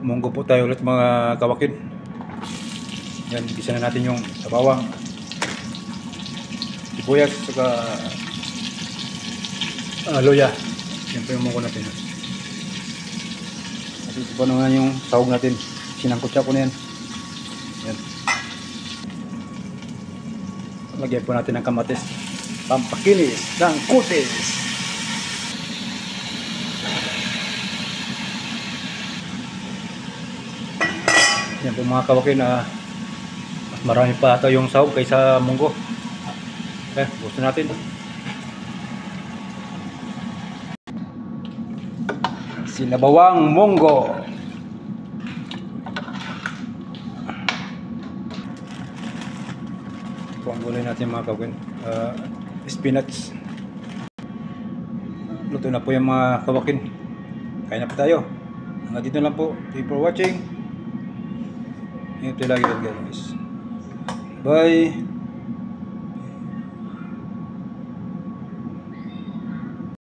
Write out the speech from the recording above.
Munggo po tayo ulit mga kawakin. Yan, gisa na natin yung bawang, sibuyas, saka luya. Yan po yung munggo natin. At ito po naman yung sahog natin. Sinangkutsa ko na yan. Yan. Lagyan po natin ng kamatis. Pampakinis ng kutis. Yan po mga kawakin, mas marami pa ata yung sahog kaysa munggo. Gusto natin. Sinabawang munggo. Ito ang gulay natin mga kawakin. Spinach. Luto na po yung mga kawakin. Kain na po tayo. Hanggang dito lang po. Thank you for watching. Ingat lagi guys. Bye.